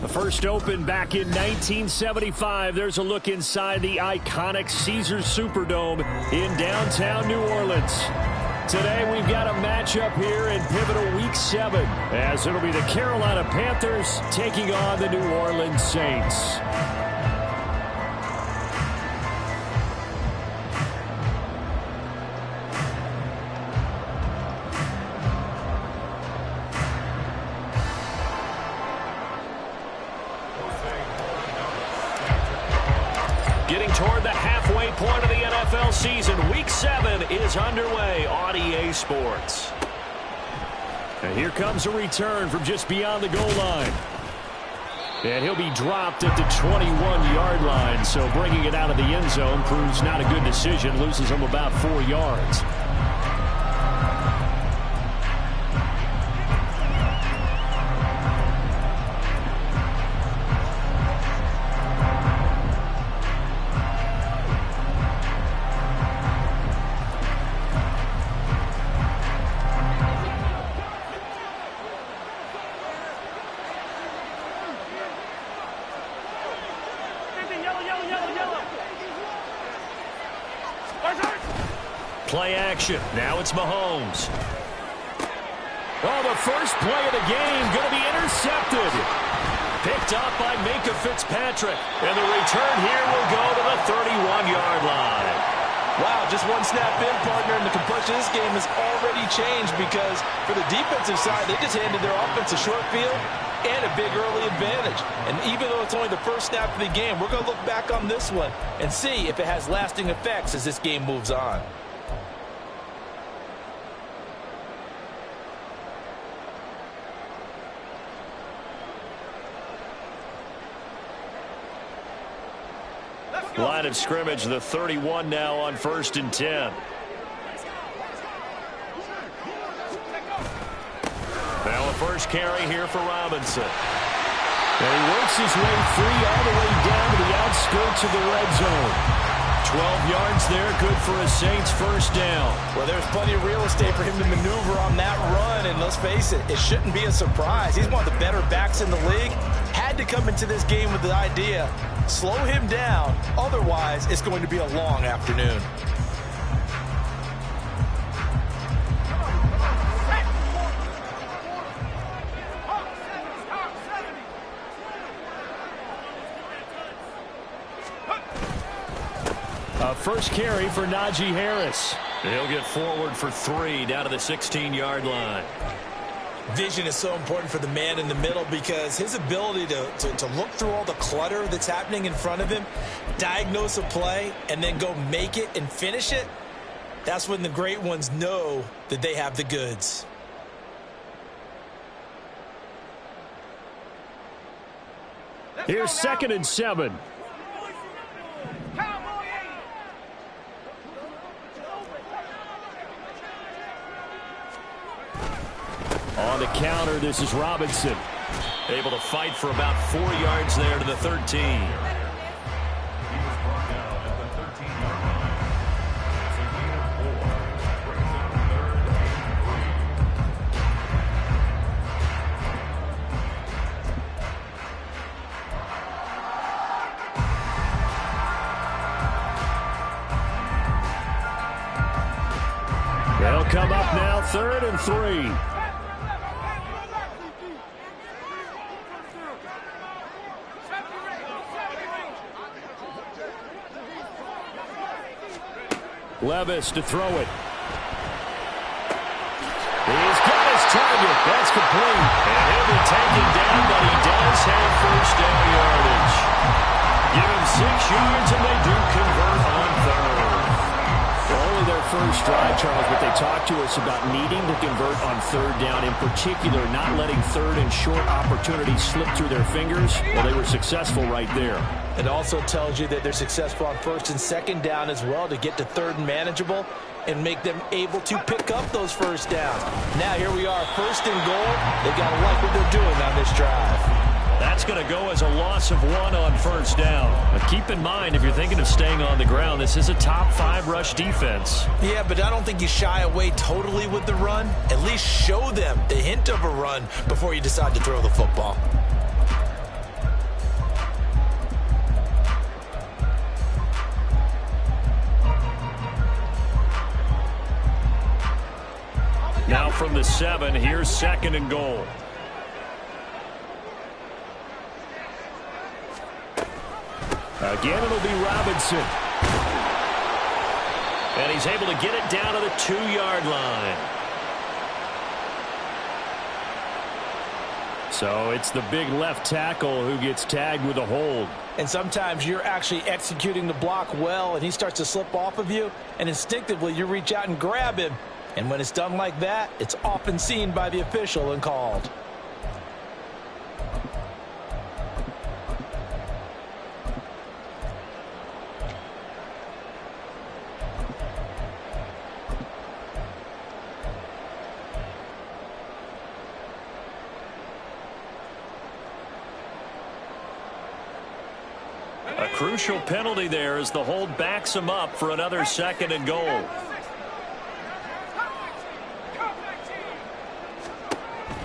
The first opened back in 1975. There's a look inside the iconic Caesars Superdome in downtown New Orleans. Today we've got a matchup here in pivotal Week 7, as it'll be the Carolina Panthers taking on the New Orleans Saints. Getting toward the halfway point of the NFL season, Week 7 is underway on EA Sports. And here comes a return from just beyond the goal line. And he'll be dropped at the 21-yard line, so bringing it out of the end zone proves not a good decision, loses him about 4 yards. Play action. Now it's Mahomes. Oh, the first play of the game going to be intercepted. Picked up by Minkah Fitzpatrick. And the return here will go to the 31-yard line. Wow, just one snap in, partner, and the complexion of this game has already changed because for the defensive side, they just handed their offense a short field and a big early advantage. And even though it's only the first snap of the game, we're going to look back on this one and see if it has lasting effects as this game moves on. Line of scrimmage, the 31 now on 1st and 10. Now a first carry here for Robinson. And he works his way free all the way down to the outskirts of the red zone. 12 yards there, good for a Saints first down. Well, there's plenty of real estate for him to maneuver on that run, and let's face it, it shouldn't be a surprise. He's one of the better backs in the league. Had to come into this game with the idea, slow him down, otherwise it's going to be a long afternoon. First carry for Najee Harris. He'll get forward for 3 down to the 16-yard line. Vision is so important for the man in the middle because his ability to look through all the clutter that's happening in front of him, diagnose a play, and then go make it and finish it, that's when the great ones know that they have the goods. Here's 2nd and 7. On the counter, this is Robinson. Able to fight for about 4 yards there to the 13. They'll come up now, 3rd and 3. Levis to throw it. He's got his target. That's complete. And he'll be taken down, but he does have first down yardage. Give him 6 yards, and they do convert on 3rd. Only their first drive, Charles, but they talked to us about needing to convert on 3rd down, in particular not letting 3rd and short opportunities slip through their fingers. Well, they were successful right there. It also tells you that they're successful on 1st and 2nd down as well to get to 3rd and manageable and make them able to pick up those first downs. Now here we are, 1st and goal. They got to like what they're doing on this drive. That's going to go as a loss of 1 on 1st down. But keep in mind, if you're thinking of staying on the ground, this is a top 5 rush defense. Yeah, but I don't think you shy away totally with the run. At least show them the hint of a run before you decide to throw the football. from the 7. Here's 2nd and goal. Again, it'll be Robinson. And he's able to get it down to the 2-yard line. So it's the big left tackle who gets tagged with a hold. And sometimes you're actually executing the block well, and he starts to slip off of you, and instinctively you reach out and grab him. And when it's done like that, it's often seen by the official and called. A crucial penalty there as the hold backs him up for another 2nd and goal.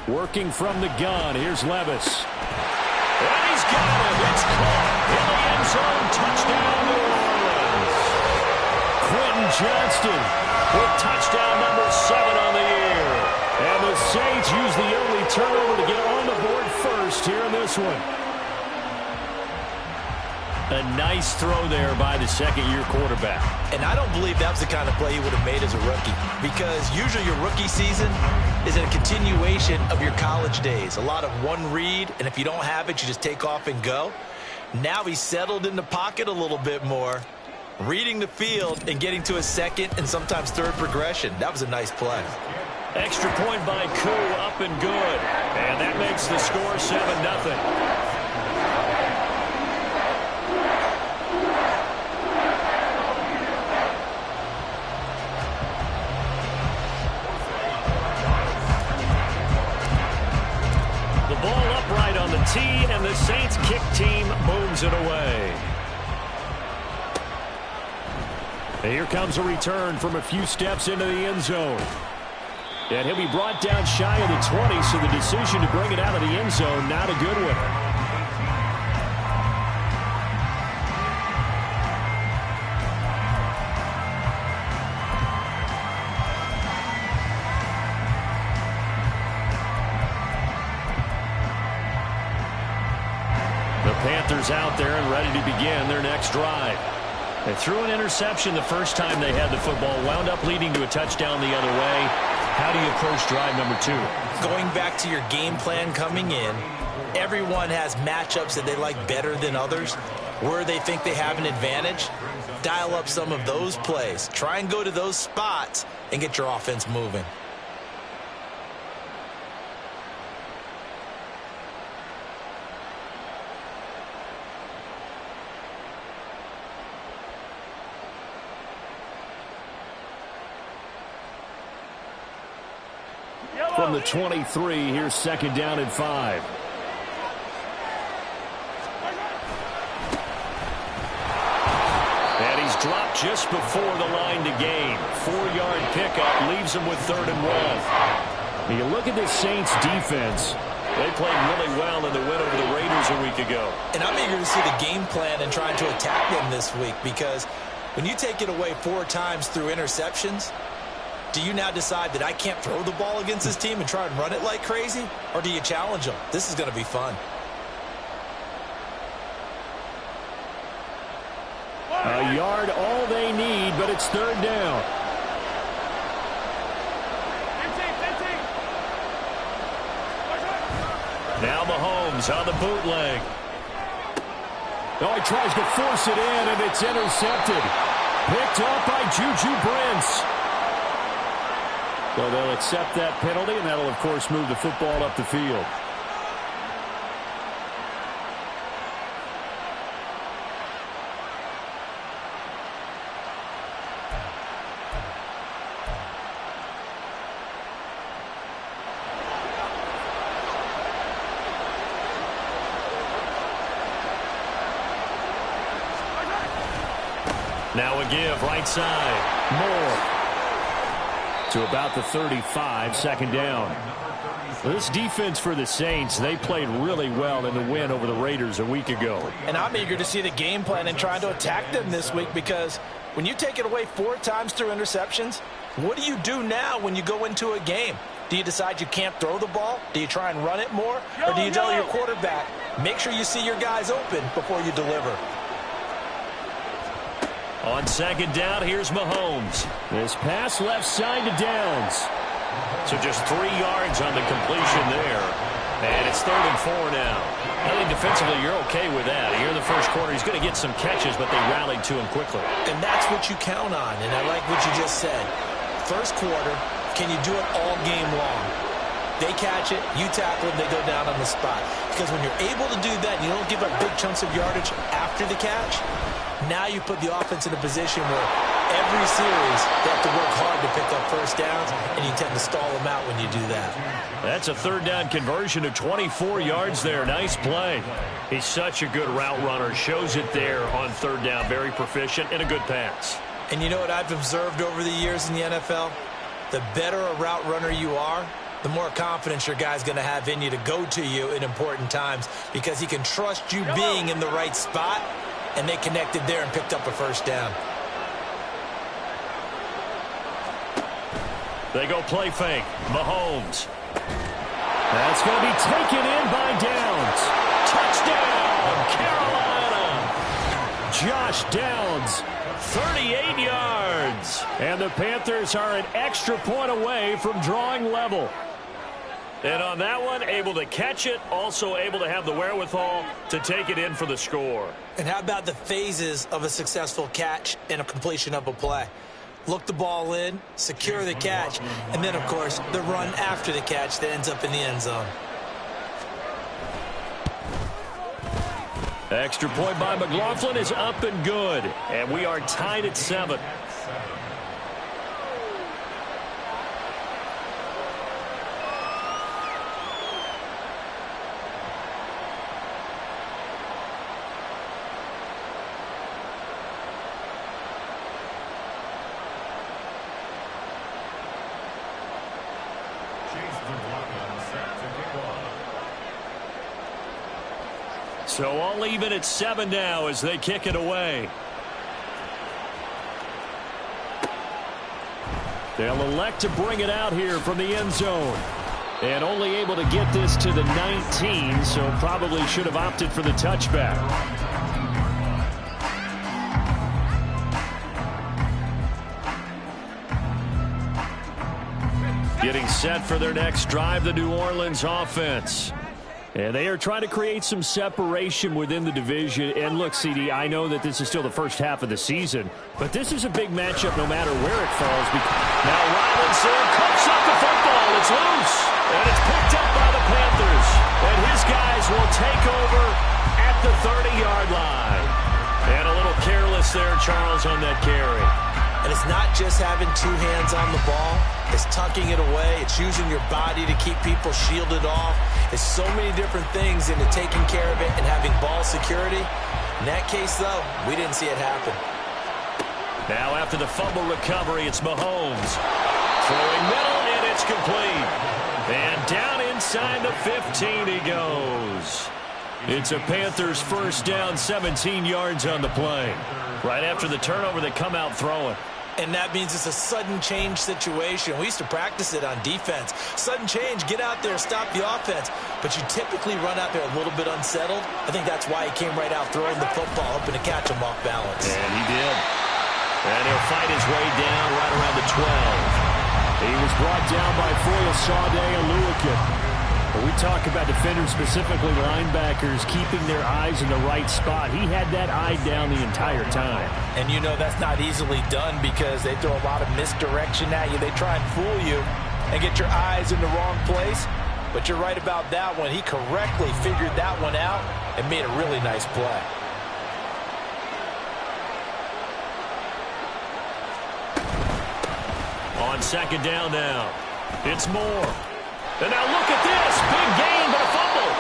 Working from the gun, here's Levis. And he's got it. It's caught in the end zone. Touchdown, New Orleans. Quentin Johnston with touchdown number 7 on the year. And the Saints use the early turnover to get on the board first here in this one. A nice throw there by the 2nd-year quarterback. And I don't believe that was the kind of play he would have made as a rookie, because usually your rookie season is a continuation of your college days. A lot of one read, and if you don't have it, you just take off and go. Now he's settled in the pocket a little bit more, reading the field and getting to a 2nd and sometimes 3rd progression. That was a nice play. Extra point by Koo, up and good. And that makes the score 7-0. Tee, and the Saints kick team moves it away. And here comes a return from a few steps into the end zone. And he'll be brought down shy of the 20, so the decision to bring it out of the end zone, not a good one. Panthers out there and ready to begin their next drive. They threw an interception the first time they had the football, wound up leading to a touchdown the other way. How do you approach drive number 2? Going back to your game plan coming in, everyone has matchups that they like better than others. Where they think they have an advantage, dial up some of those plays. Try and go to those spots and get your offense moving. From the 23, here's 2nd down and 5. And he's dropped just before the line to gain. 4-yard pickup leaves him with 3rd and 1. You look at this Saints defense. They played really well in the win over the Raiders a week ago. And I'm eager to see the game plan and trying to attack them this week, because when you take it away 4 times through interceptions, do you now decide that I can't throw the ball against this team and try and run it like crazy? Or do you challenge them? This is going to be fun. A yard, all they need, but it's 3rd down. Now Mahomes on the bootleg. Oh, he tries to force it in, and it's intercepted. Picked up by Juju Brents. So they'll accept that penalty, and that'll, of course, move the football up the field. Now a give, right side. Moore. To about the 35, 2nd down. This defense for the Saints, they played really well in the win over the Raiders a week ago. And I'm eager to see the game plan and trying to attack them this week, because when you take it away 4 times through interceptions, what do you do now when you go into a game? Do you decide you can't throw the ball? Do you try and run it more? Or do you tell your quarterback, make sure you see your guys open before you deliver? On second down, here's Mahomes. This pass left side to Downs. So just 3 yards on the completion there. And it's 3rd and 4 now. I think defensively you're okay with that. Here in the first quarter, he's going to get some catches, but they rallied to him quickly. And that's what you count on, and I like what you just said. First quarter, can you do it all game long? They catch it, you tackle them, they go down on the spot. Because when you're able to do that and you don't give up big chunks of yardage after the catch, now you put the offense in a position where every series they have to work hard to pick up first downs, and you tend to stall them out when you do that. That's a 3rd down conversion of 24 yards there. Nice play. He's such a good route runner. Shows it there on 3rd down. Very proficient and a good pass. And you know what I've observed over the years in the NFL? The better a route runner you are, the more confidence your guy's going to have in you to go to you in important times, because he can trust you being in the right spot, and they connected there and picked up a first down. They go play fake. Mahomes. That's going to be taken in by Downs. Touchdown, Carolina. Josh Downs, 38 yards. And the Panthers are an extra point away from drawing level. And on that one, able to catch it, also able to have the wherewithal to take it in for the score. And how about the phases of a successful catch and a completion of a play? Look the ball in, secure the catch, and then, of course, the run after the catch that ends up in the end zone. Extra point by McLaughlin is up and good. And we are tied at 7. So all even at 7 now as they kick it away. They'll elect to bring it out here from the end zone. And only able to get this to the 19, so probably should have opted for the touchback. Getting set for their next drive, the New Orleans offense. And they are trying to create some separation within the division. And look, CD, I know that this is still the first half of the season, but this is a big matchup no matter where it falls. Now Robinson cuts up the football. It's loose, and it's picked up by the Panthers. And his guys will take over at the 30-yard line. And a little careless there, Charles, on that carry. And it's not just having 2 hands on the ball. It's tucking it away. It's using your body to keep people shielded off. It's so many different things into taking care of it and having ball security. In that case, though, we didn't see it happen. Now after the fumble recovery, it's Mahomes. Throwing middle, and it's complete. And down inside the 15 he goes. It's a Panthers first down, 17 yards on the play. Right after the turnover, they come out throwing. And that means it's a sudden change situation. We used to practice it on defense. Sudden change, get out there, stop the offense. But you typically run out there a little bit unsettled. I think that's why he came right out throwing the football, hoping to catch him off balance. And he did. And he'll fight his way down right around the 12. He was brought down by Foyle, Sade, and Lewican. When we talk about defenders, specifically linebackers, keeping their eyes in the right spot, he had that eye down the entire time. And you know that's not easily done because they throw a lot of misdirection at you. They try and fool you and get your eyes in the wrong place. But you're right about that one. He correctly figured that one out and made a really nice play. On second down now, it's Moore. And now look at this. Big gain, but a fumble.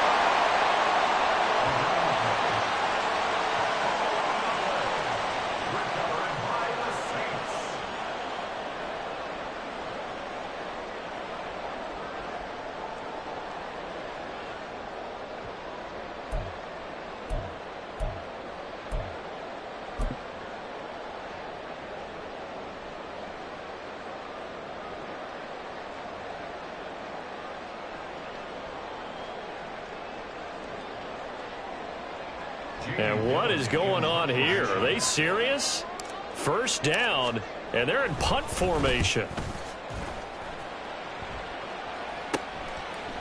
And what is going on here? Are they serious? First down, and they're in punt formation.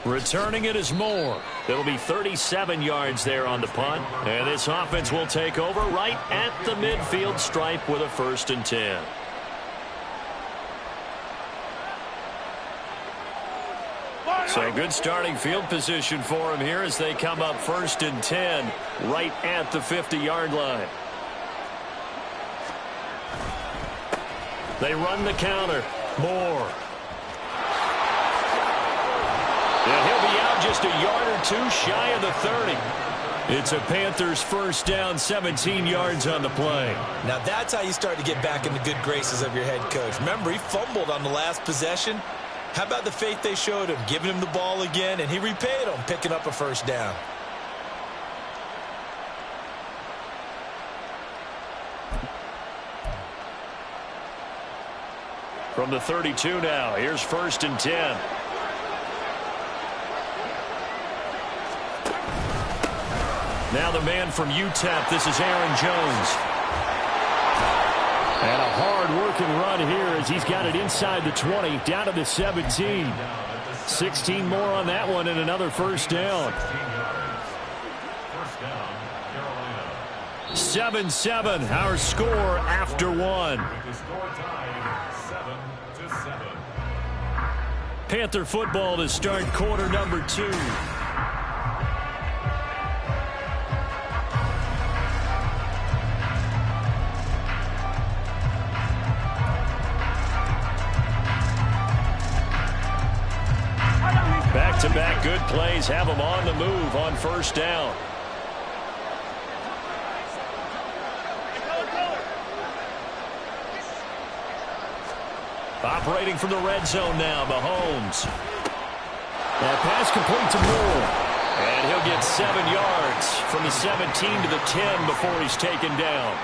Returning it is Moore. It'll be 37 yards there on the punt. And this offense will take over right at the midfield stripe with a 1st and 10. So good starting field position for him here as they come up 1st and 10 right at the 50-yard line. They run the counter. Moore. And he'll be out just a yard or two shy of the 30. It's a Panthers 1st down, 17 yards on the play. Now that's how you start to get back in the good graces of your head coach. Remember, he fumbled on the last possession. How about the faith they showed him, giving him the ball again, and he repaid them, picking up a 1st down. From the 32 now, here's 1st and 10. Now the man from UTEP, this is Aaron Jones. And a hard-working run here as he's got it inside the 20, down to the 17. 16 more on that one and another 1st down. 7-7, our score after one. Panther football to start quarter number 2. Back-to-back good plays have them on the move on 1st down. Operating from the red zone now, Mahomes. That pass complete to Moore. And he'll get 7 yards from the 17 to the 10 before he's taken down.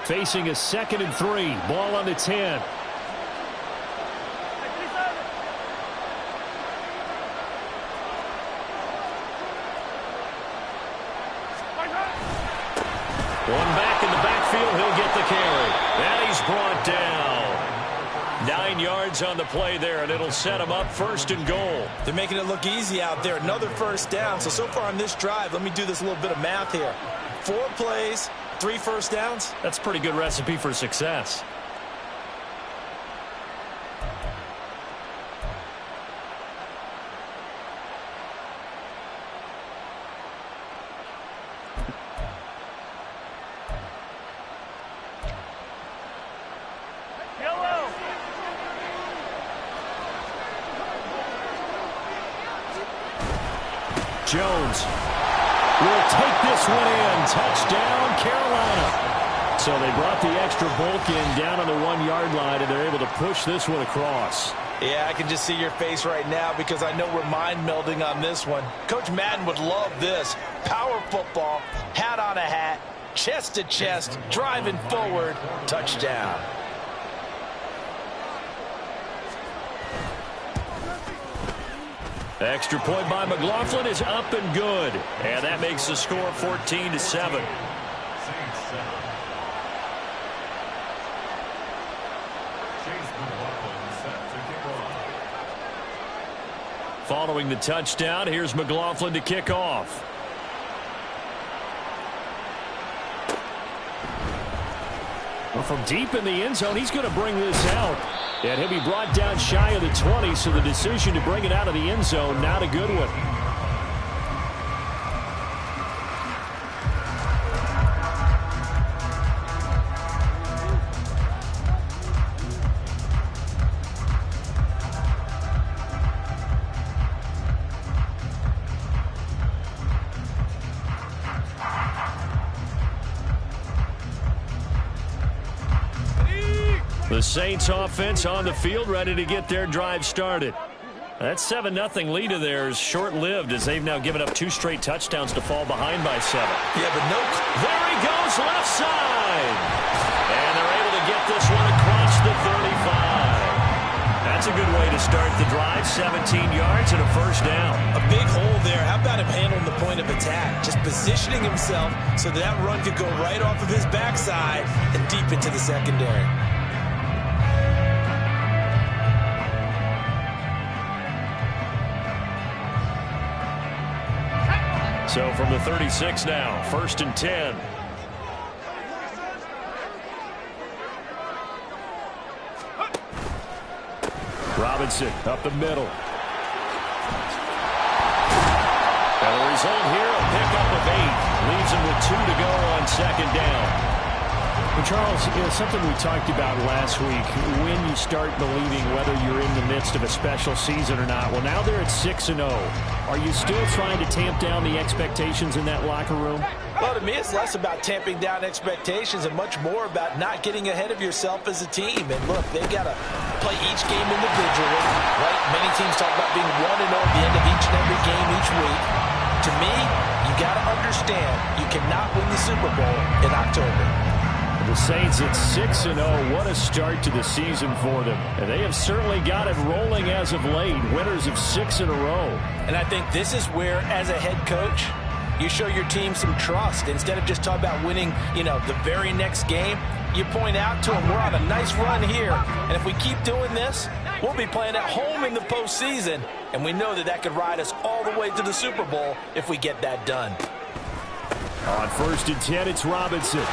Facing a 2nd and 3. Ball on the 10. One back in the backfield. He'll get the carry. And he's brought down. 9 yards on the play there, and it'll set him up 1st and goal. They're making it look easy out there. Another 1st down. So far on this drive, let me do this little bit of math here. 4 plays. 3 1st downs? That's a pretty good recipe for success. Jones will take this one in. Touchdown, Carolina. So they brought the extra bulk in down on the 1-yard line, and they're able to push this one across. Yeah, I can just see your face right now because I know we're mind melding on this one. Coach Madden would love this. Power football, hat on a hat, chest to chest, driving forward, touchdown. Extra point by McLaughlin is up and good. And that makes the score 14-7. Following the touchdown, here's McLaughlin to kick off. Well, from deep in the end zone, he's going to bring this out. And he'll be brought down shy of the 20, so the decision to bring it out of the end zone, not a good one. The Saints offense on the field, ready to get their drive started. That 7-0 lead of theirs short-lived as they've now given up 2 straight touchdowns to fall behind by 7. Yeah, but no. There he goes, left side. And they're able to get this one across the 35. That's a good way to start the drive. 17 yards and a first down. A big hole there. How about him handling the point of attack? Just positioning himself so that run could go right off of his backside and deep into the secondary. So from the 36 now, 1st and 10. Robinson up the middle. And the result here, a pickup of 8. Leaves him with 2 to go on 2nd down. Well, Charles, something we talked about last week, when you start believing whether you're in the midst of a special season or not. Well, now they're at 6-0. Are you still trying to tamp down the expectations in that locker room? Well, to me, it's less about tamping down expectations and much more about not getting ahead of yourself as a team. And look, they've got to play each game individually, right? Many teams talk about being 1-0 at the end of each and every game each week. To me, you got to understand you cannot win the Super Bowl in October. The Saints at 6-0. What a start to the season for them. And they have certainly got it rolling as of late. Winners of 6 in a row. And I think this is where, as a head coach, you show your team some trust. Instead of just talking about winning, the very next game, you point out to them, we're on a nice run here. And if we keep doing this, we'll be playing at home in the postseason. And we know that could ride us all the way to the Super Bowl if we get that done. On 1st and 10, it's Robinson.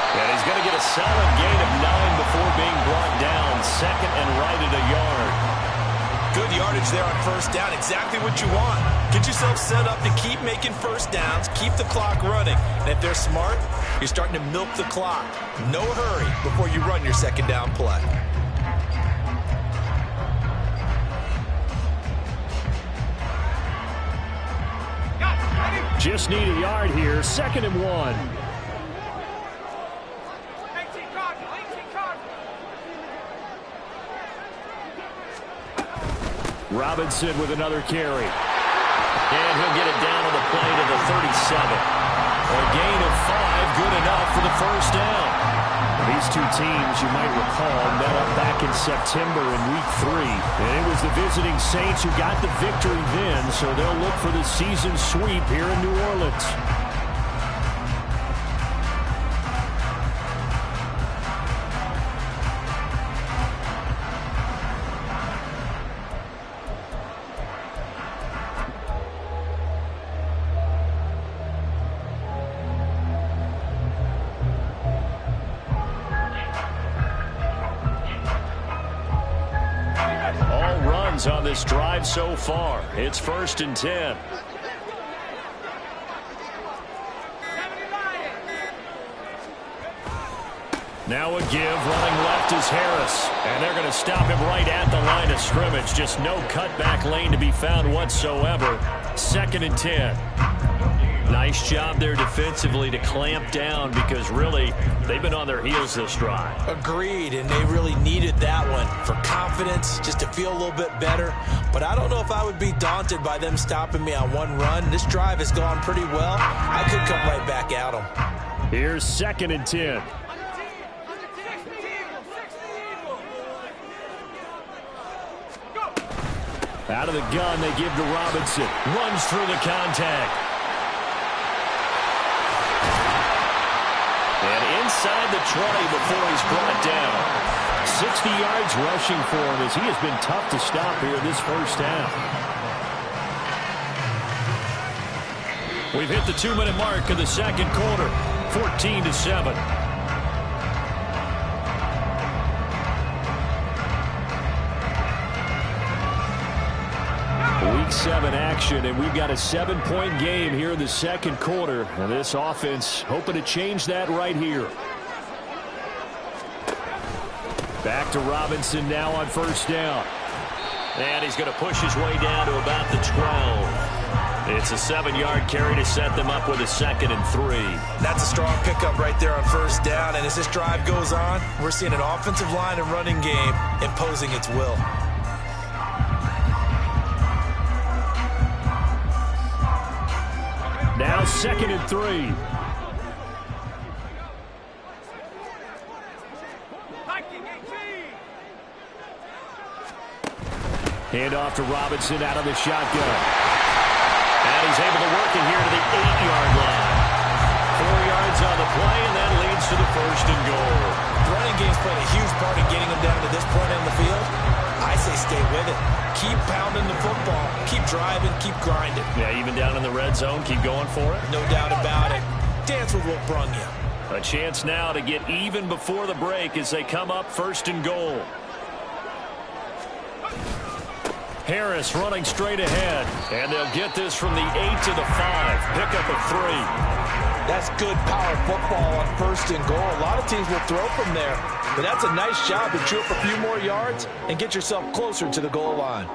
And he's going to get a solid gain of 9 before being brought down. 2nd and right at a yard. Good yardage there on 1st down. Exactly what you want. Get yourself set up to keep making 1st downs, keep the clock running. And if they're smart, you're starting to milk the clock. No hurry before you run your 2nd down play. Just need a yard here. 2nd and 1. Robinson with another carry. And he'll get it down on the play to the 37. A gain of 5, good enough for the first down. These two teams, you might recall, met up back in September in Week 3. And it was the visiting Saints who got the victory then, so they'll look for the season sweep here in New Orleans. On this drive so far. It's 1st and 10. Now a give. Running left is Harris. And they're going to stop him right at the line of scrimmage. Just no cutback lane to be found whatsoever. 2nd and 10. Nice job there defensively to clamp down because really they've been on their heels this drive. Agreed, and they really needed that one for confidence, just to feel a little bit better. But I don't know if I would be daunted by them stopping me on one run. This drive has gone pretty well. I could come right back at them. Here's 2nd and 10. Out of the gun, they give to Robinson. Runs through the contact. And inside the 20 before he's brought down. 60 yards rushing for him as he has been tough to stop here this first half. We've hit the 2-minute mark of the 2nd quarter. 14-7. Week 7 action, and we've got a 7-point game here in the 2nd quarter. And this offense hoping to change that right here. Back to Robinson now on 1st down. And he's going to push his way down to about the 12. It's a 7-yard carry to set them up with a 2nd and 3. That's a strong pickup right there on 1st down. And as this drive goes on, we're seeing an offensive line and running game imposing its will. 2nd and 3. Hand off to Robinson out of the shotgun. And he's able to work it here to the 8-yard line. 4 yards on the play, and that leads to the 1st and goal. The running game's played a huge part in getting them down to this point in the field. I say stay with it. Keep pounding the football. Keep driving. Keep grinding. Yeah, even down in the red zone, keep going for it. No doubt about it. Dance with what brung you. A chance now to get even before the break as they come up 1st and goal. Harris running straight ahead. And they'll get this from the 8 to the 5. Pickup of 3. That's good power football on 1st and goal. A lot of teams will throw from there. But that's a nice job to chew up a few more yards and get yourself closer to the goal line.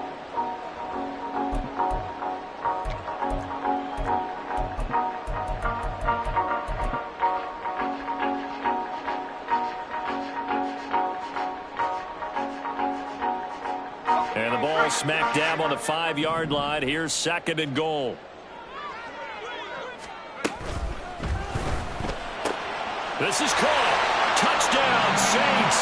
And the ball smack dab on the 5-yard line. Here's 2nd and goal. This is caught. Touchdown, Saints.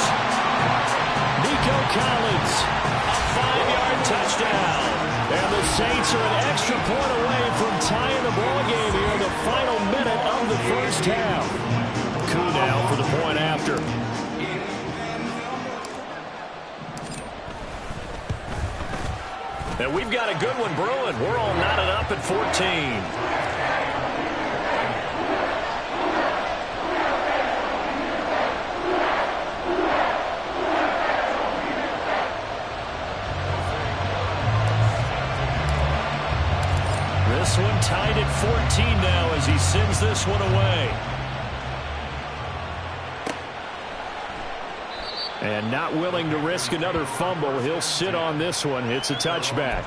Nico Collins, a 5-yard touchdown. And the Saints are an extra point away from tying the ball game here in the final minute of the 1st half. Coup now for the point after. And we've got a good one brewing. We're all knotted up at 14. This one tied at 14 now as he sends this one away. And not willing to risk another fumble, he'll sit on this one. It's a touchback.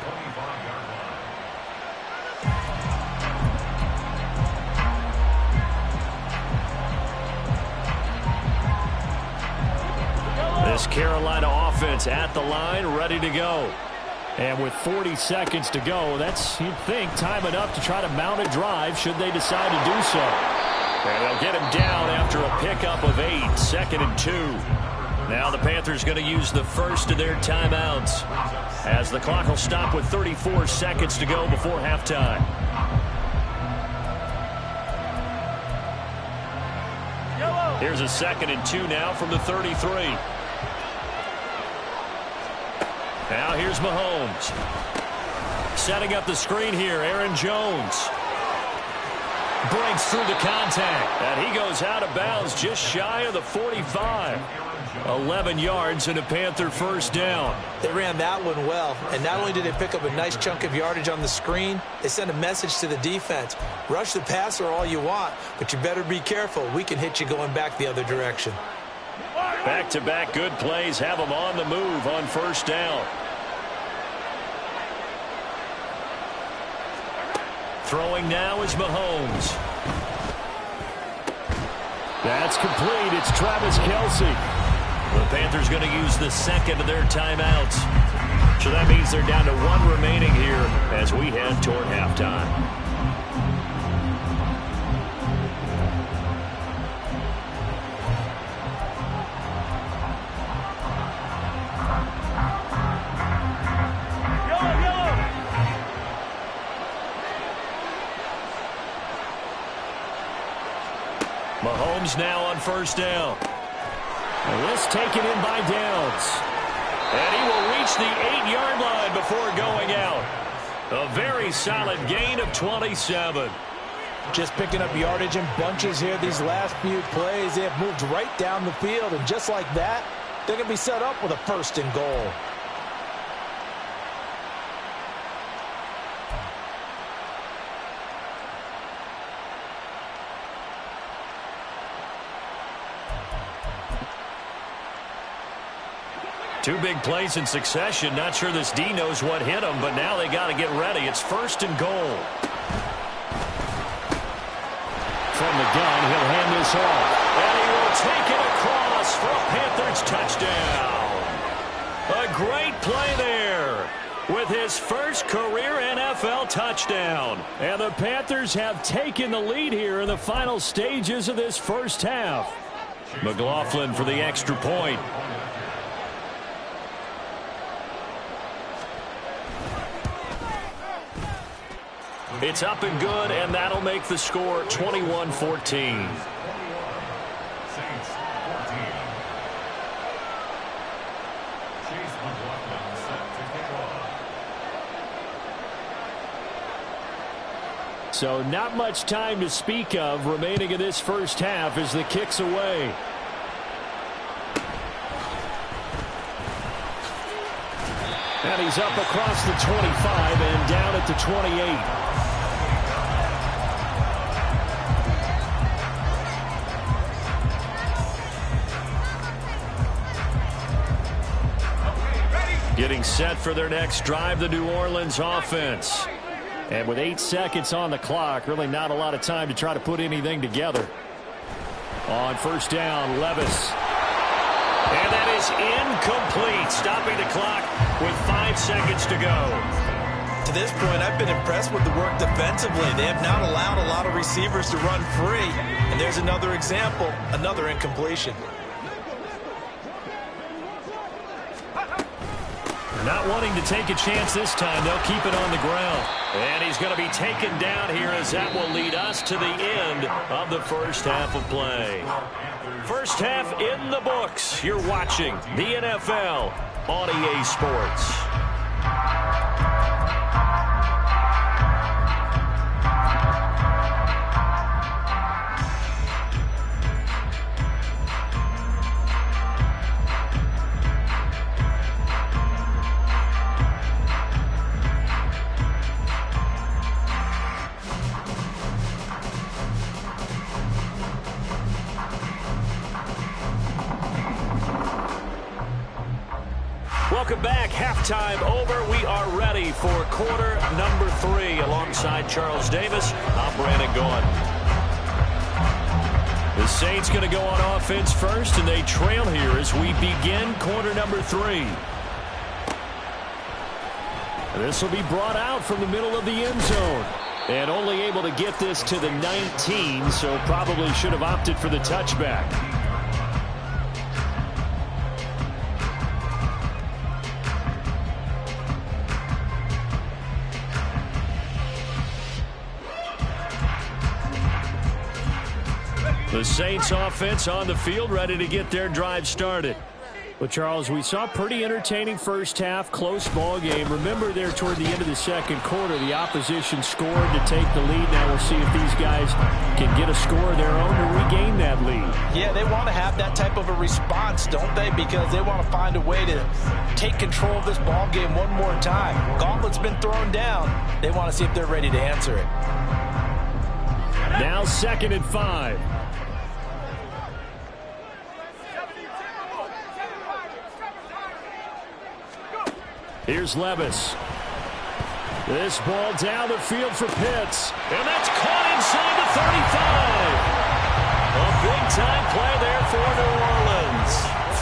This Carolina offense at the line, ready to go. And with 40 seconds to go, that's, you'd think, time enough to try to mount a drive should they decide to do so. And they'll get him down after a pickup of 8, 2nd and 2. Now the Panthers going to use the first of their timeouts as the clock will stop with 34 seconds to go before halftime. Here's a 2nd and 2 now from the 33. Now here's Mahomes. Setting up the screen here, Aaron Jones. Breaks through the contact. And he goes out of bounds just shy of the 45. 11 yards and a Panther 1st down. They ran that one well. And not only did they pick up a nice chunk of yardage on the screen, they sent a message to the defense. Rush the passer all you want, but you better be careful. We can hit you going back the other direction. Back-to-back good plays have them on the move on 1st down. Throwing now is Mahomes. That's complete. It's Travis Kelce. The Panthers going to use the 2nd of their timeouts. So that means they're down to 1 remaining here as we head toward halftime. Mahomes now on 1st down. And this taken in by Downs. And he will reach the 8-yard line before going out. A very solid gain of 27. Just picking up yardage in bunches here these last few plays. They have moved right down the field. And just like that, they're going to be set up with a 1st and goal. Two big plays in succession. Not sure this D knows what hit him, but now they got to get ready. It's 1st and goal. From the gun, he'll hand this off. And he will take it across for a Panthers touchdown. A great play there with his first career NFL touchdown. And the Panthers have taken the lead here in the final stages of this first half. McLaughlin for the extra point. It's up and good, and that'll make the score 21-14. So not much time to speak of remaining in this first half as the kick's away. And he's up across the 25 and down at the 28. Getting set for their next drive, the New Orleans offense. And with 8 seconds on the clock, really not a lot of time to try to put anything together. On first down, Levis. And that is incomplete, stopping the clock with 5 seconds to go. To this point, I've been impressed with the work defensively. They have not allowed a lot of receivers to run free. And there's another example, another incompletion. Not wanting to take a chance this time, they'll keep it on the ground. And he's going to be taken down here as that will lead us to the end of the first half of play. First half in the books. You're watching the NFL on EA Sports. Welcome back. Halftime over. We are ready for quarter number 3. Alongside Charles Davis, I'm Brandon Gaughan. The Saints going to go on offense first, and they trail here as we begin quarter number 3. This will be brought out from the middle of the end zone. And only able to get this to the 19, so probably should have opted for the touchback. The Saints offense on the field, ready to get their drive started. Well, Charles, we saw a pretty entertaining first half, close ball game. Remember there toward the end of the second quarter, the opposition scored to take the lead. Now we'll see if these guys can get a score of their own to regain that lead. Yeah, they want to have that type of a response, don't they? Because they want to find a way to take control of this ball game one more time. Gauntlet's been thrown down. They want to see if they're ready to answer it. Now 2nd and 5. Here's Levis. This ball down the field for Pitts. And that's caught inside the 35. A big-time play there for New Orleans.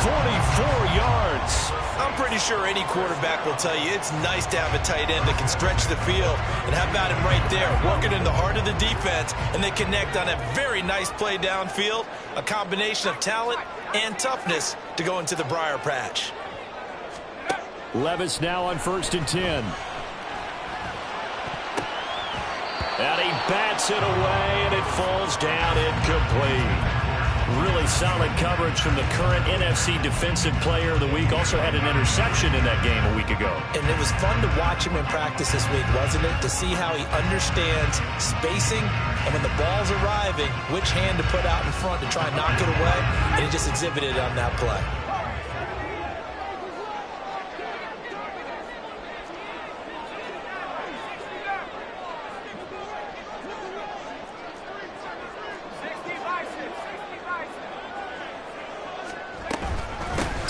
44 yards. I'm pretty sure any quarterback will tell you it's nice to have a tight end that can stretch the field. And how about him right there, working in the heart of the defense, and they connect on a very nice play downfield. A combination of talent and toughness to go into the briar patch. Levis now on 1st and 10. And he bats it away, and it falls down incomplete. Really solid coverage from the current NFC Defensive Player of the Week. Also had an interception in that game a week ago. And it was fun to watch him in practice this week, wasn't it? To see how he understands spacing and when the ball's arriving, which hand to put out in front to try and knock it away. And he just exhibited on that play.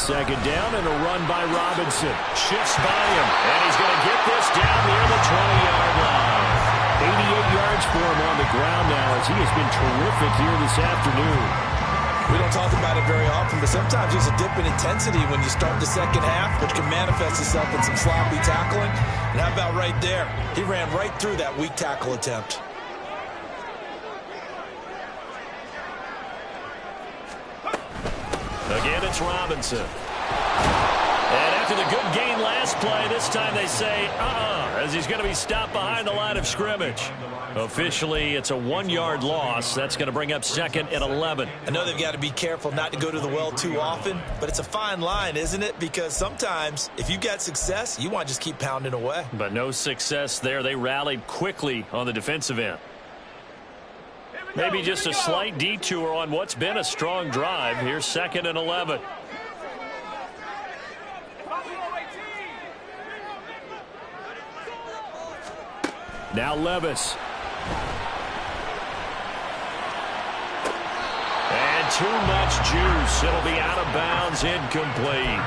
Second down and a run by Robinson. Shifts by him, and he's going to get this down near the 20-yard line. 88 yards for him on the ground now as he has been terrific here this afternoon. We don't talk about it very often, but sometimes there's a dip in intensity when you start the second half, which can manifest itself in some sloppy tackling. And how about right there? He ran right through that weak tackle attempt. Again, it's Robinson. And after the good gain last play, this time they say, as he's going to be stopped behind the line of scrimmage. Officially, it's a 1-yard loss. That's going to bring up second and 11. I know they've got to be careful not to go to the well too often, but it's a fine line, isn't it? Because sometimes, if you got success, you want to just keep pounding away. But no success there. They rallied quickly on the defensive end. Maybe just a slight detour on what's been a strong drive. Here's second and 11. Now Levis. And too much juice. It'll be out of bounds, incomplete.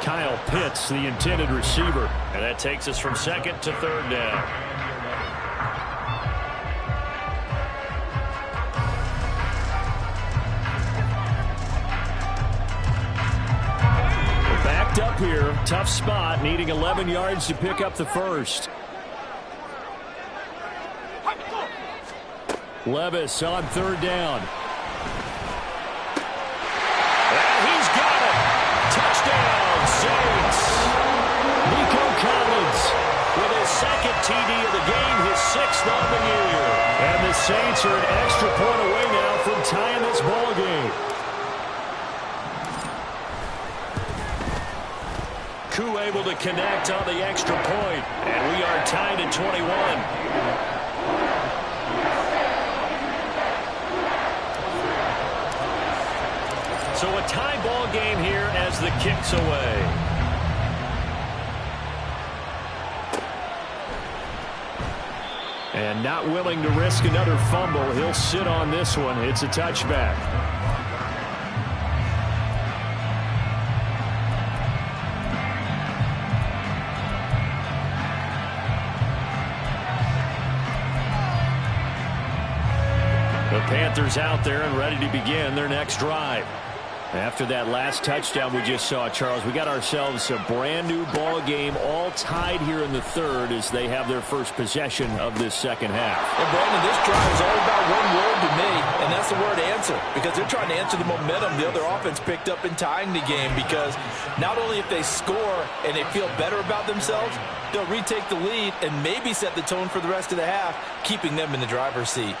Kyle Pitts, the intended receiver. And that takes us from second to third down. We're backed up here. Tough spot, needing 11 yards to pick up the first. Levis on third down. And he's got it. Touchdown, Saints. Nico Collins with his second TD of the game, his 6th on the year. And the Saints are an extra point away now from tying this ball game. Koo able to connect on the extra point. And we are tied at 21. So a tie ball game here as the kick's away. And not willing to risk another fumble. He'll sit on this one. It's a touchback. The Panthers out there and ready to begin their next drive. After that last touchdown we just saw, Charles, we got ourselves a brand new ball game, all tied here in the third as they have their first possession of this second half. And Brandon, this drive is all about one word to me, and that's the word answer, because they're trying to answer the momentum the other offense picked up in tying the game, because not only if they score and they feel better about themselves, they'll retake the lead and maybe set the tone for the rest of the half, keeping them in the driver's seat.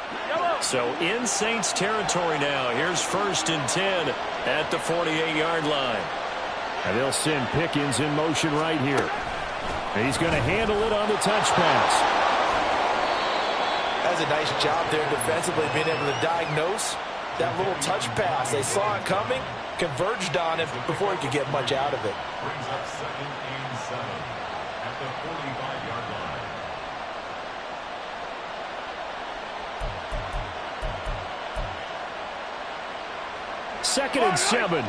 So in Saints territory now. Here's first and 10 at the 48-yard line. And they'll send Pickens in motion right here. And he's going to handle it on the touch pass. That's a nice job there defensively, being able to diagnose that little touch pass. They saw it coming, converged on it before he could get much out of it. Brings up second and 7 at the 45-yard line. Second and 7.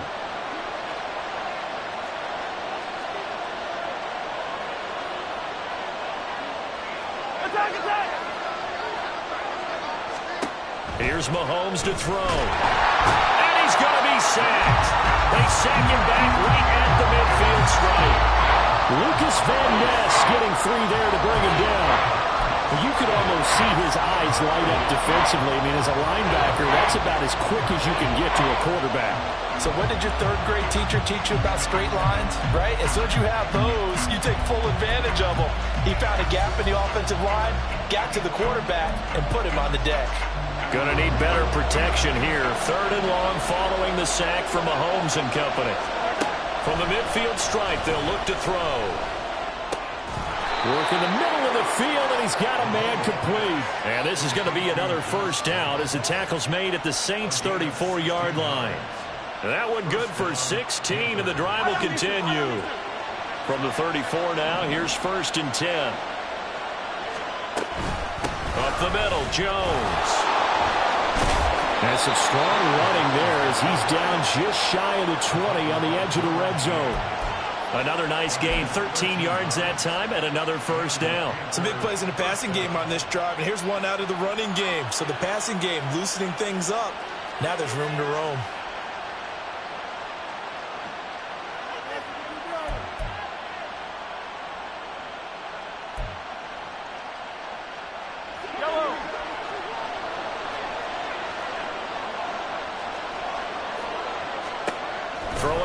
Here's Mahomes to throw. And he's going to be sacked. They sack him back right at the midfield stripe. Lucas Van Ness getting 3 there to bring him down. You could almost see his eyes light up defensively. I mean, as a linebacker, that's about as quick as you can get to a quarterback. So what did your third-grade teacher teach you about straight lines, right? As soon as you have those, you take full advantage of them. He found a gap in the offensive line, got to the quarterback, and put him on the deck. Going to need better protection here. Third and long following the sack from Mahomes and company. From the midfield stripe, they'll look to throw. Work in the middle of the field, and he's got a man complete. And this is going to be another first down as the tackle's made at the Saints' 34-yard line. That one good for 16, and the drive will continue. From the 34 now, here's first and 10. Up the middle, Jones. And some strong running there as he's down just shy of the 20 on the edge of the red zone. Another nice gain, 13 yards that time, and another first down. Some big plays in the passing game on this drive, and here's one out of the running game. So the passing game loosening things up. Now there's room to roam.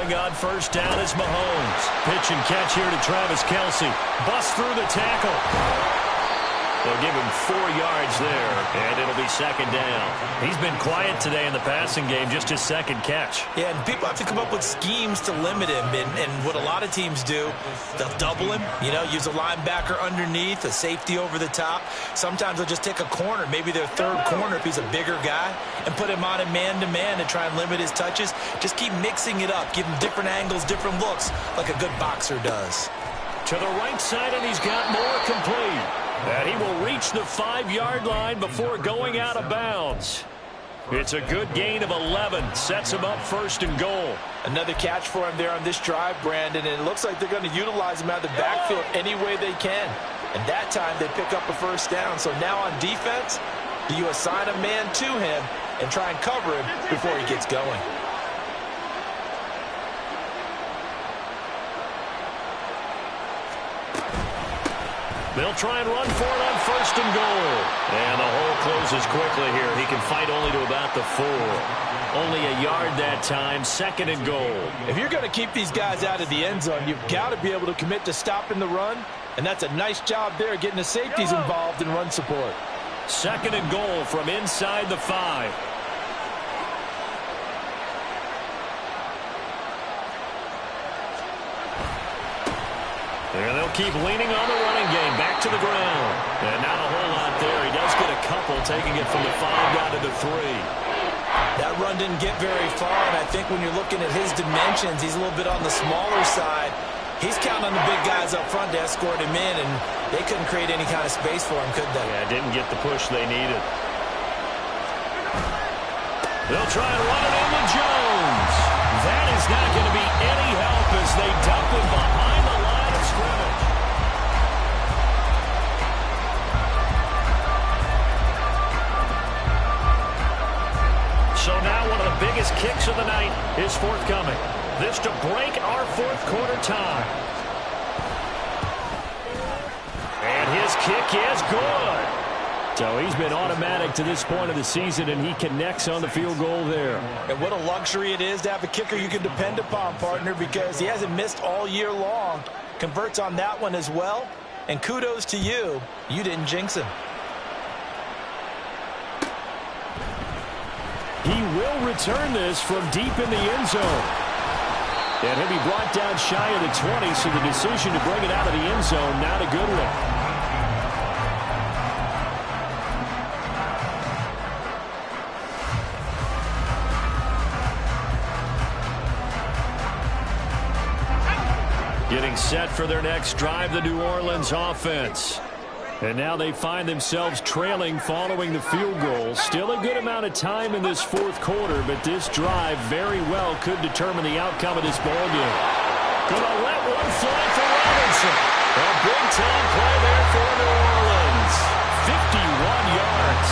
throwing on first down is Mahomes. Pitch and catch here to Travis Kelce. Busts through the tackle. They'll give him 4 yards there, and it'll be second down. He's been quiet today in the passing game, just his second catch. Yeah, and people have to come up with schemes to limit him, and what a lot of teams do, they'll double him, use a linebacker underneath, a safety over the top. Sometimes they'll just take a corner, maybe their third corner if he's a bigger guy, and put him on a man-to-man and try and limit his touches. Just keep mixing it up, give him different angles, different looks, like a good boxer does. To the right side, and he's got more complete. And he will reach the 5-yard line before going out of bounds. It's a good gain of 11. Sets him up first and goal. Another catch for him there on this drive, Brandon, and it looks like they're going to utilize him out of the backfield any way they can. And that time they pick up a first down. So now on defense, do you assign a man to him and try and cover him before he gets going? They'll try and run for it on first and goal. And the hole closes quickly here. He can fight only to about the 4. Only a yard that time, second and goal. If you're going to keep these guys out of the end zone, you've got to be able to commit to stopping the run. And that's a nice job there, getting the safeties involved in run support. Second and goal from inside the 5. And they'll keep leaning on the running game. Back to the ground. And not a whole lot there. He does get a couple, taking it from the 5 down to the 3. That run didn't get very far, and I think when you're looking at his dimensions, he's a little bit on the smaller side. He's counting on the big guys up front to escort him in, and they couldn't create any kind of space for him, could they? Yeah, didn't get the push they needed. They'll try and run it into Jones. That is not going to be any help as they dump him behind the line of scrimmage. So now one of the biggest kicks of the night is forthcoming. This to break our fourth quarter tie. And his kick is good. So he's been automatic to this point of the season, and he connects on the field goal there. And what a luxury it is to have a kicker you can depend upon, partner, because he hasn't missed all year long. Converts on that one as well. And kudos to you. You didn't jinx him. He will return this from deep in the end zone. And he'll be brought down shy of the 20, so the decision to bring it out of the end zone, not a good one. Getting set for their next drive, the New Orleans offense. And now they find themselves trailing following the field goal. Still a good amount of time in this fourth quarter, but this drive very well could determine the outcome of this ballgame. Gonna let one fly for Robinson. A big-time play there for New Orleans. 51 yards.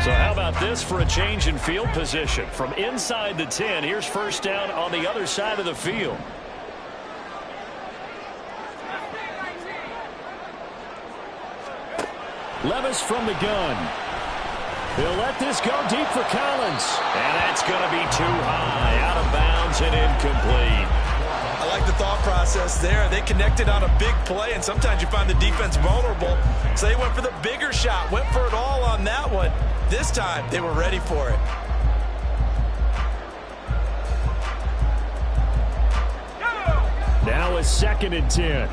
So how about this for a change in field position? From inside the 10, here's first down on the other side of the field. Levis from the gun. He'll let this go deep for Collins. And that's going to be too high, out of bounds and incomplete. I like the thought process there. They connected on a big play, and sometimes you find the defense vulnerable. So they went for the bigger shot, went for it all on that one. This time, they were ready for it. Now a second and 10.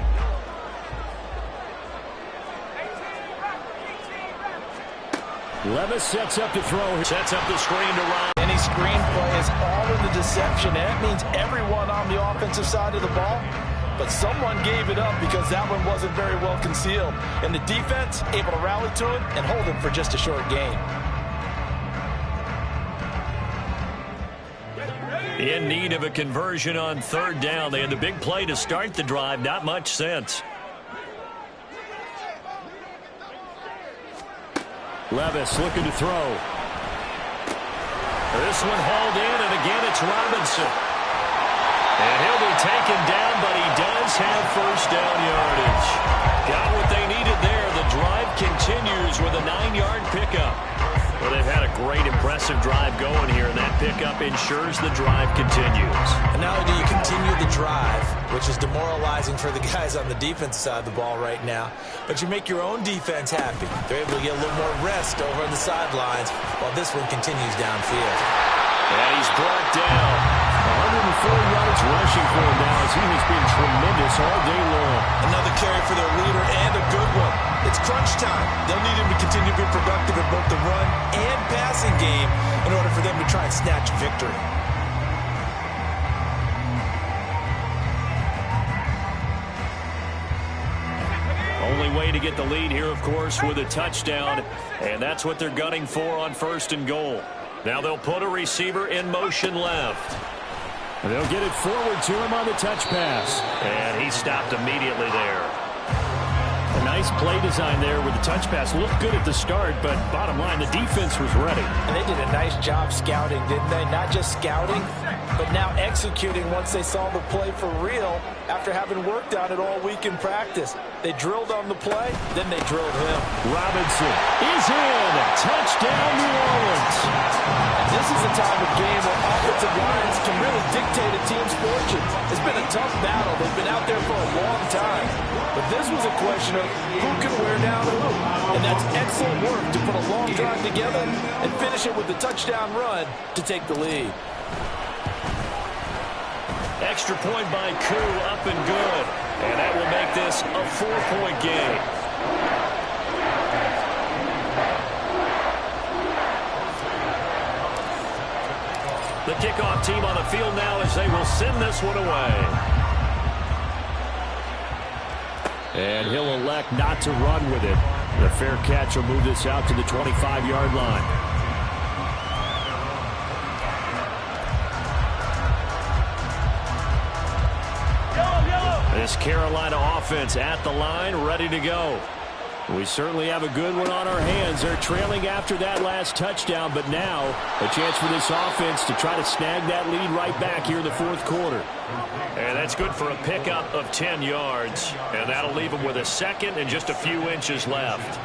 Levis sets up to throw. Sets up the screen to Ryan. Any screen play is all in the deception. That means everyone on the offensive side of the ball. But someone gave it up because that one wasn't very well concealed. And the defense able to rally to it and hold it for just a short gain. In need of a conversion on third down. They had the big play to start the drive. Not much sense. Levis looking to throw. This one hauled in, and again it's Robinson. And he'll be taken down, but he does have first down yardage. Got what they needed there. The drive continues with a 9-yard pickup. Well, they've had a great, impressive drive going here, and that pickup ensures the drive continues. And not only do you continue the drive, which is demoralizing for the guys on the defensive side of the ball right now, but you make your own defense happy. They're able to get a little more rest over on the sidelines while this one continues downfield. And he's brought down. 104 yards rushing for him now as he has been tremendous all day long. Another carry for their leader and a good one. It's crunch time. They'll need him to continue to be productive in both the run and passing game in order for them to try and snatch victory. Only way to get the lead here, of course, with a touchdown, and that's what they're gunning for on 1st and goal. Now they'll put a receiver in motion left. They'll get it forward to him on the touch pass. And he stopped immediately there. A nice play design there with the touch pass. Looked good at the start, but bottom line, the defense was ready. And they did a nice job scouting, didn't they? Not just scouting, but now executing once they saw the play for real after having worked on it all week in practice. They drilled on the play, then they drilled him. Robinson is in. Touchdown, New Orleans. And this is a time of game where offensive lines can really dictate a team's fortunes. It's been a tough battle. They've been out there for a long time. But this was a question of who can wear down who. And that's excellent work to put a long drive together and finish it with a touchdown run to take the lead. Extra point by Koo, up and good. And that will make this a 4-point game. The kickoff team on the field now as they will send this one away. And he'll elect not to run with it. The fair catch will move this out to the 25-yard line. This Carolina offense at the line, ready to go. We certainly have a good one on our hands. They're trailing after that last touchdown, but now a chance for this offense to try to snag that lead right back here in the 4th quarter. And that's good for a pickup of 10 yards. And that'll leave them with a second and just a few inches left.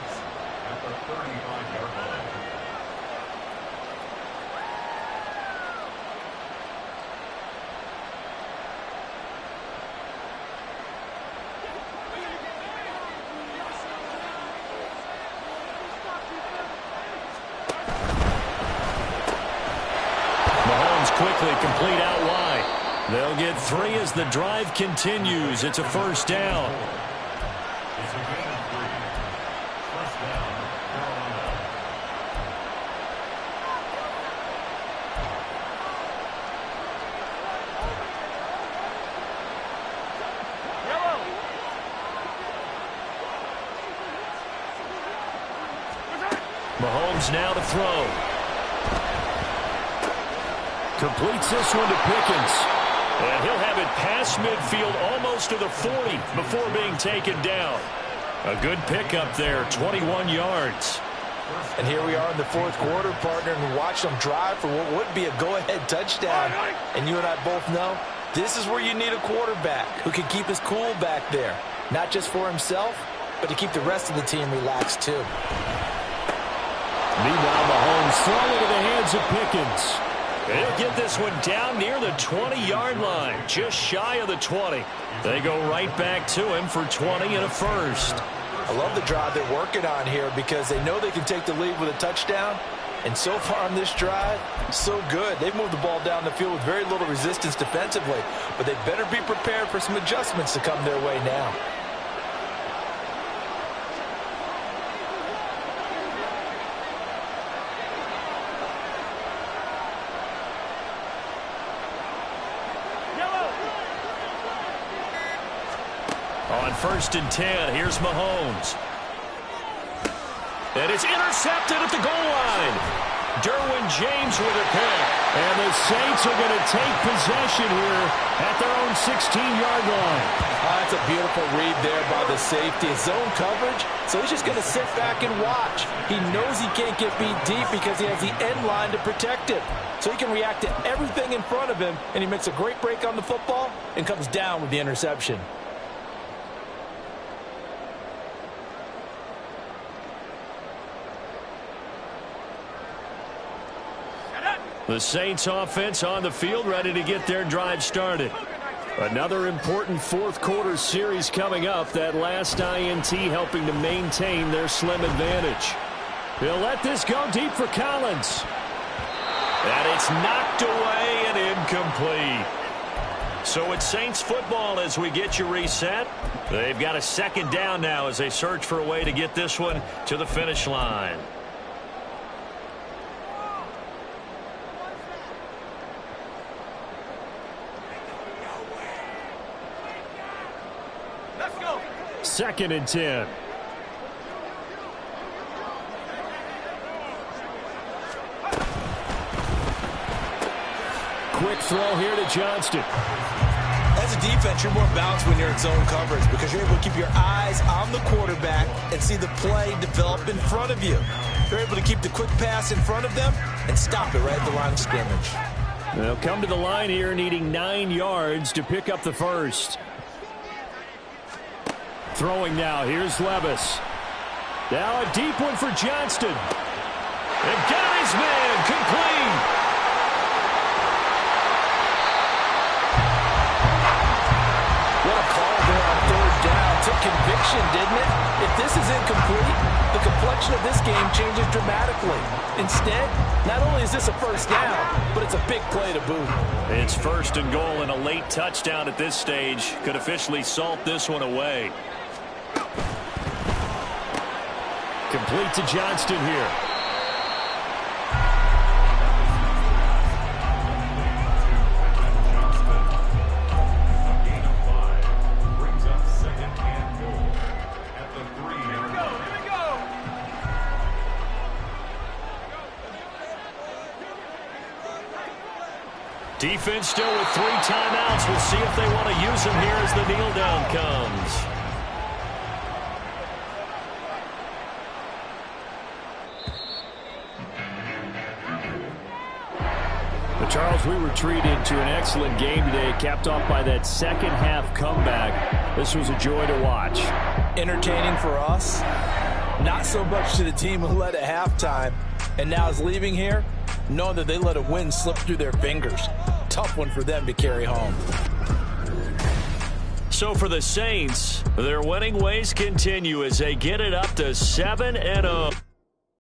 Quickly complete out wide. They'll get 3 as the drive continues. It's a first down. Mahomes now to throw. Completes this one to Pickens. And he'll have it past midfield almost to the 40 before being taken down. A good pickup there, 21 yards. And here we are in the 4th quarter, partner, and watch them drive for what would be a go-ahead touchdown. And you and I both know this is where you need a quarterback who can keep his cool back there. Not just for himself, but to keep the rest of the team relaxed too. Meanwhile, Mahomes throwing to the hands of Pickens. They'll get this one down near the 20-yard line, just shy of the 20. They go right back to him for 20 and a first. I love the drive they're working on here because they know they can take the lead with a touchdown. And so far on this drive, so good. They've moved the ball down the field with very little resistance defensively. But they better be prepared for some adjustments to come their way now. On 1st and 10, here's Mahomes. And it's intercepted at the goal line. Derwin James with a pick. And the Saints are going to take possession here at their own 16-yard line. That's a beautiful read there by the safety. Zone coverage, so he's just going to sit back and watch. He knows he can't get beat deep because he has the end line to protect him. So he can react to everything in front of him, and he makes a great break on the football and comes down with the interception. The Saints offense on the field, ready to get their drive started. Another important fourth quarter series coming up. That last INT helping to maintain their slim advantage. He'll let this go deep for Collins. And it's knocked away and incomplete. So it's Saints football as we get you reset. They've got a second down now as they search for a way to get this one to the finish line. Second and 10. Quick throw here to Johnston. As a defense, you're more balanced when you're in zone coverage because you're able to keep your eyes on the quarterback and see the play develop in front of you. You're able to keep the quick pass in front of them and stop it right at the line of scrimmage. They'll come to the line here needing 9 yards to pick up the first. Throwing now, here's Levis. Now a deep one for Johnston. And got his man, complete. What a call there on third down. Took conviction, didn't it? If this is incomplete, the complexion of this game changes dramatically. Instead, not only is this a first down, but it's a big play to boot. It's first and goal and a late touchdown at this stage. Could officially salt this one away. Complete to Johnston here. Brings up second and goal at the 3-yard line. Here we go. Defense still with 3 timeouts. We'll see if they want to use them here as the kneel down comes. Charles, we were treated to an excellent game today, capped off by that second half comeback. This was a joy to watch. Entertaining for us, not so much to the team who led at halftime and now is leaving here knowing that they let a win slip through their fingers. Tough one for them to carry home. So for the Saints, their winning ways continue as they get it up to 7-0.